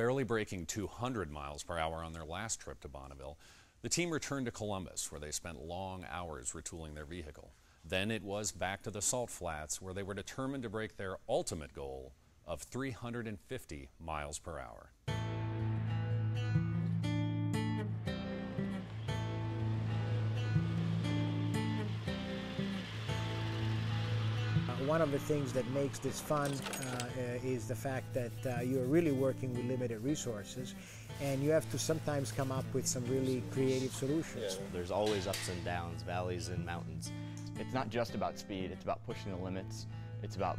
Barely breaking 200 miles per hour on their last trip to Bonneville, the team returned to Columbus, where they spent long hours retooling their vehicle. Then it was back to the Salt Flats, where they were determined to break their ultimate goal of 350 miles per hour. One of the things that makes this fun is the fact that you're really working with limited resources, and you have to sometimes come up with some really creative solutions. There's always ups and downs, valleys and mountains. It's not just about speed, it's about pushing the limits. It's about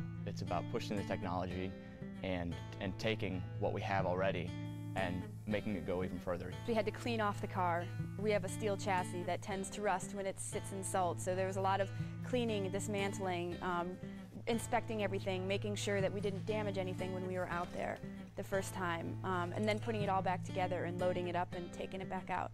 pushing the technology and taking what we have already and making it go even further. We had to clean off the car. We have a steel chassis that tends to rust when it sits in salt, so there was a lot of cleaning, dismantling, inspecting everything, making sure that we didn't damage anything when we were out there the first time, and then putting it all back together and loading it up and taking it back out.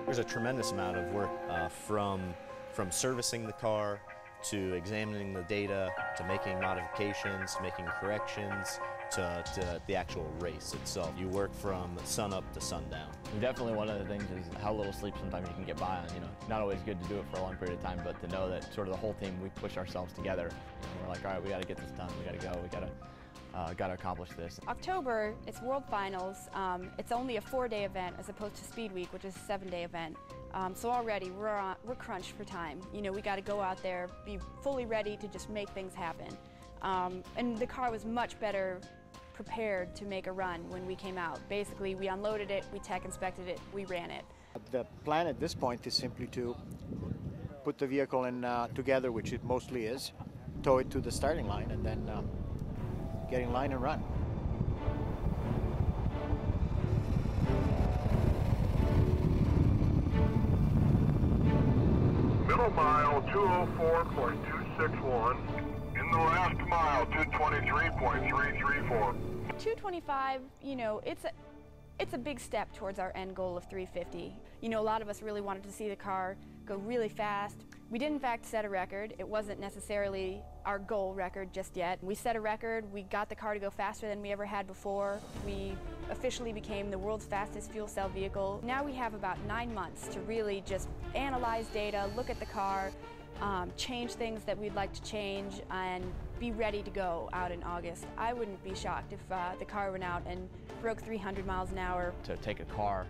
There's a tremendous amount of work from servicing the car to examining the data, to making modifications, to making corrections, to the actual race itself. You work from sun up to sundown. Definitely one of the things is how little sleep sometimes you can get by on. You know, not always good to do it for a long period of time, but to know that sort of the whole team, we push ourselves together. And we're like, all right, we got to get this done. We got to go. We got to accomplish this. October, it's World Finals. It's only a 4-day event as opposed to Speed Week, which is a 7-day event. So already we're crunched for time. You know, we got to go out there, be fully ready to just make things happen. And the car was much better prepared to make a run when we came out. Basically, we unloaded it, we tech inspected it, we ran it. The plan at this point is simply to put the vehicle in together, which it mostly is, tow it to the starting line, and then get in line and run. Middle mile 204.261. In the last mile 223.334. 225, you know, it's a big step towards our end goal of 350. You know, a lot of us really wanted to see the car go really fast. We did in fact set a record. It wasn't necessarily our goal record just yet. We set a record, we got the car to go faster than we ever had before. We officially became the world's fastest fuel cell vehicle. Now we have about 9 months to really just analyze data, look at the car, change things that we'd like to change, and be ready to go out in August. I wouldn't be shocked if the car went out and broke 300 miles an hour. To take a car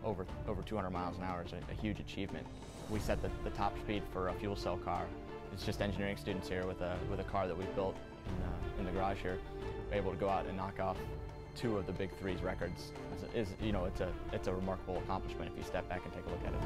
over 200 miles an hour is a huge achievement. We set the top speed for a fuel cell car. It's just engineering students here with a car that we've built in the garage here, able to go out and knock off 2 of the Big Three's records. You know, it's a remarkable accomplishment if you step back and take a look at it.